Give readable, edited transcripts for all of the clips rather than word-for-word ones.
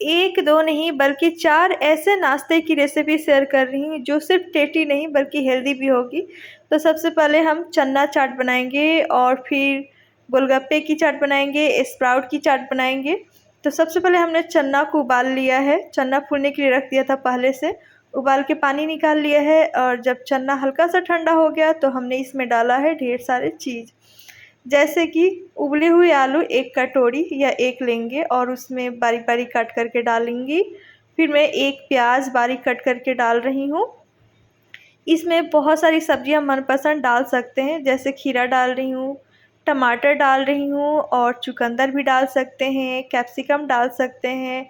एक दो नहीं बल्कि 4 ऐसे नाश्ते की रेसिपी शेयर कर रही हूँ जो सिर्फ टेस्टी नहीं बल्कि हेल्दी भी होगी। तो सबसे पहले हम चना चाट बनाएंगे और फिर गोलगप्पे की चाट बनाएंगे, स्प्राउट की चाट बनाएंगे। तो सबसे पहले हमने चना को उबाल लिया है, चना फूलने के लिए रख दिया था पहले से, उबाल के पानी निकाल लिया है। और जब चना हल्का सा ठंडा हो गया तो हमने इसमें डाला है ढेर सारे चीज़, जैसे कि उबले हुए आलू 1 कटोरी या 1 लेंगे और उसमें बारीक-बारीक काट करके डालेंगी। फिर मैं 1 प्याज बारीक कट करके डाल रही हूँ। इसमें बहुत सारी सब्जियाँ मनपसंद डाल सकते हैं, जैसे खीरा डाल रही हूँ, टमाटर डाल रही हूँ और चुकंदर भी डाल सकते हैं, कैप्सिकम डाल सकते हैं,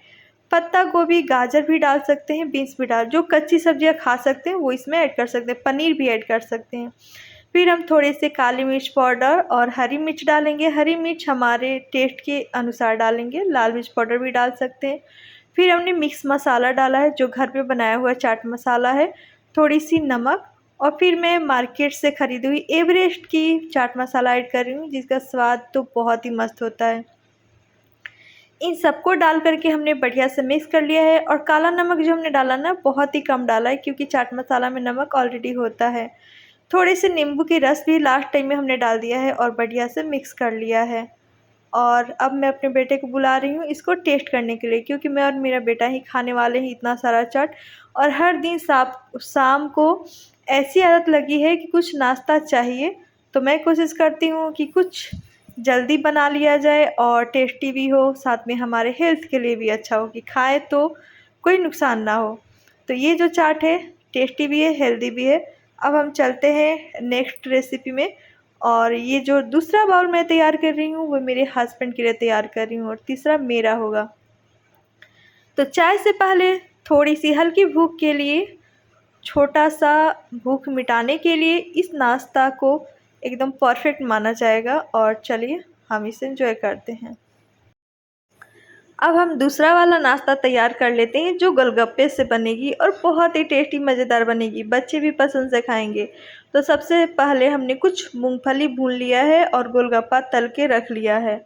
पत्ता गोभी, गाजर भी डाल सकते हैं, बीन्स भी जो कच्ची सब्जियाँ खा सकते हैं वो इसमें ऐड कर सकते हैं, पनीर भी ऐड कर सकते हैं। फिर हम थोड़े से काली मिर्च पाउडर और हरी मिर्च डालेंगे। हरी मिर्च हमारे टेस्ट के अनुसार डालेंगे, लाल मिर्च पाउडर भी डाल सकते हैं। फिर हमने मिक्स मसाला डाला है जो घर पे बनाया हुआ चाट मसाला है, थोड़ी सी नमक और फिर मैं मार्केट से ख़रीदी हुई एवरेस्ट की चाट मसाला ऐड कर रही हूँ, जिसका स्वाद तो बहुत ही मस्त होता है। इन सबको डाल करके हमने बढ़िया से मिक्स कर लिया है और काला नमक जो हमने डाला ना बहुत ही कम डाला है, क्योंकि चाट मसाला में नमक ऑलरेडी होता है। थोड़े से नींबू की रस भी लास्ट टाइम में हमने डाल दिया है और बढ़िया से मिक्स कर लिया है। और अब मैं अपने बेटे को बुला रही हूँ इसको टेस्ट करने के लिए, क्योंकि मैं और मेरा बेटा ही खाने वाले हैं इतना सारा चाट। और हर दिन शाम को ऐसी आदत लगी है कि कुछ नाश्ता चाहिए, तो मैं कोशिश करती हूँ कि कुछ जल्दी बना लिया जाए और टेस्टी भी हो, साथ में हमारे हेल्थ के लिए भी अच्छा हो कि खाएं तो कोई नुकसान ना हो। तो ये जो चाट है टेस्टी भी है, हेल्दी भी है। अब हम चलते हैं नेक्स्ट रेसिपी में। और ये जो दूसरा बाउल मैं तैयार कर रही हूँ वो मेरे हस्बैंड के लिए तैयार कर रही हूँ और तीसरा मेरा होगा। तो चाय से पहले थोड़ी सी हल्की भूख के लिए, छोटा सा भूख मिटाने के लिए इस नाश्ता को एकदम परफेक्ट माना जाएगा। और चलिए हम इसे एंजॉय करते हैं। अब हम दूसरा वाला नाश्ता तैयार कर लेते हैं जो गोलगप्पे से बनेगी और बहुत ही टेस्टी मज़ेदार बनेगी, बच्चे भी पसंद से खाएंगे। तो सबसे पहले हमने कुछ मूंगफली भून लिया है और गोलगप्पा तल के रख लिया है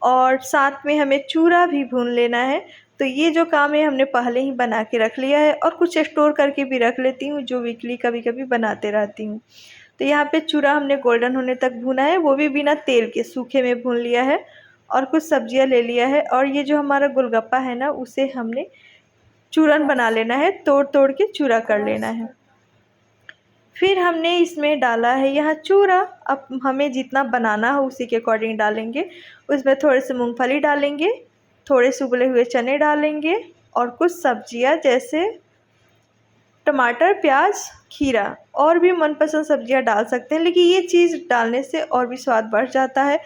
और साथ में हमें चूरा भी भून लेना है। तो ये जो काम है हमने पहले ही बना के रख लिया है और कुछ स्टोर करके भी रख लेती हूँ जो वीकली कभी कभी बनाते रहती हूँ। तो यहाँ पे चूरा हमने गोल्डन होने तक भुना है, वो भी बिना तेल के सूखे में भून लिया है। और कुछ सब्जियाँ ले लिया है और ये जो हमारा गोलगप्पा है ना उसे हमने चूरन बना लेना है, तोड़ तोड़ के चूरा कर लेना है। फिर हमने इसमें डाला है यहाँ चूरा, अब हमें जितना बनाना हो उसी के अकॉर्डिंग डालेंगे। उसमें थोड़े से मूंगफली डालेंगे, थोड़े से उबले हुए चने डालेंगे और कुछ सब्जियाँ जैसे टमाटर, प्याज, खीरा और भी मनपसंद सब्जियाँ डाल सकते हैं, लेकिन ये चीज़ डालने से और भी स्वाद बढ़ जाता है।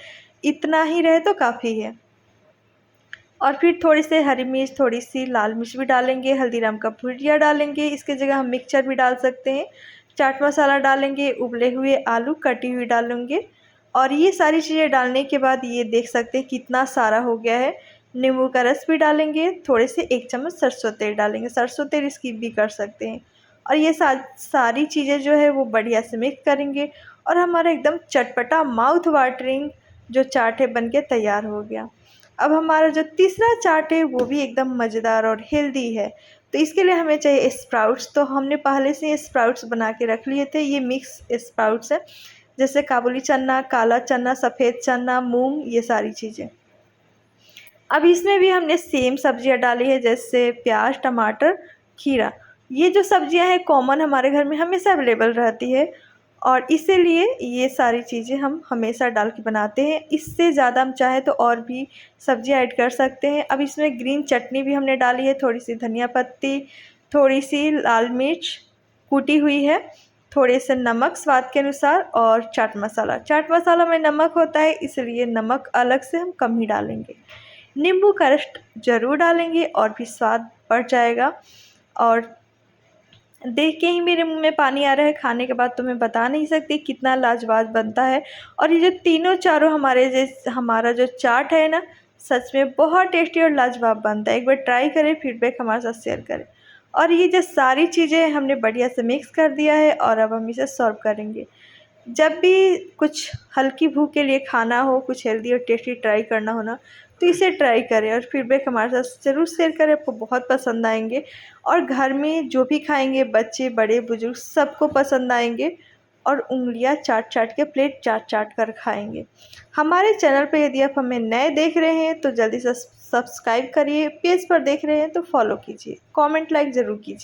इतना ही रहे तो काफ़ी है। और फिर थोड़ी सी हरी मिर्च, थोड़ी सी लाल मिर्च भी डालेंगे, हल्दीराम का भुजिया डालेंगे, इसकी जगह हम मिक्सचर भी डाल सकते हैं, चाट मसाला डालेंगे, उबले हुए आलू कटी हुई डालेंगे। और ये सारी चीज़ें डालने के बाद ये देख सकते हैं कितना सारा हो गया है। नींबू का रस भी डालेंगे, थोड़े से 1 चम्मच सरसों तेल डालेंगे, सरसों तेल स्किप भी कर सकते हैं। और ये सारी चीज़ें जो है वो बढ़िया से मिक्स करेंगे और हमारा एकदम चटपटा माउथ वाटरिंग जो चाट है बन के तैयार हो गया। अब हमारा जो तीसरा चाट है वो भी एकदम मज़ेदार और हेल्दी है। तो इसके लिए हमें चाहिए स्प्राउट्स। तो हमने पहले से स्प्राउट्स बना के रख लिए थे, ये मिक्स स्प्राउट्स है, जैसे काबुली चना, काला चना, सफ़ेद चना, मूंग, ये सारी चीज़ें। अब इसमें भी हमने सेम सब्जियां डाली है, जैसे प्याज, टमाटर, खीरा। ये जो सब्जियां हैं कॉमन हमारे घर में हमेशा अवेलेबल रहती है और इसीलिए ये सारी चीज़ें हम हमेशा डाल के बनाते हैं। इससे ज़्यादा हम चाहे तो और भी सब्जियां ऐड कर सकते हैं। अब इसमें ग्रीन चटनी भी हमने डाली है, थोड़ी सी धनिया पत्ती, थोड़ी सी लाल मिर्च कूटी हुई है, थोड़े से नमक स्वाद के अनुसार और चाट मसाला। चाट मसाला में नमक होता है इसलिए नमक अलग से हम कम ही डालेंगे। नींबू का रस ज़रूर डालेंगे और भी स्वाद बढ़ जाएगा। और देख के ही मेरे मुंह में पानी आ रहा है, खाने के बाद तो मैं बता नहीं सकती कितना लाजवाब बनता है। और ये जो तीनों चारों हमारा जो चाट है ना, सच में बहुत टेस्टी और लाजवाब बनता है। एक बार ट्राई करें, फीडबैक हमारे साथ शेयर करें। और ये जो सारी चीज़ें हमने बढ़िया से मिक्स कर दिया है और अब हम इसे सर्व करेंगे। जब भी कुछ हल्की भूख के लिए खाना हो, कुछ हेल्दी और टेस्टी ट्राई करना हो ना, तो इसे ट्राई करें और फीडबैक हमारे साथ ज़रूर शेयर करें, आपको बहुत पसंद आएंगे। और घर में जो भी खाएंगे, बच्चे बड़े बुजुर्ग सबको पसंद आएंगे और उंगलियां चाट चाट के, प्लेट चाट चाट कर खाएंगे। हमारे चैनल पे यदि आप हमें नए देख रहे हैं तो जल्दी से सब्सक्राइब करिए, पेज पर देख रहे हैं तो फॉलो कीजिए, कमेंट लाइक ज़रूर कीजिए।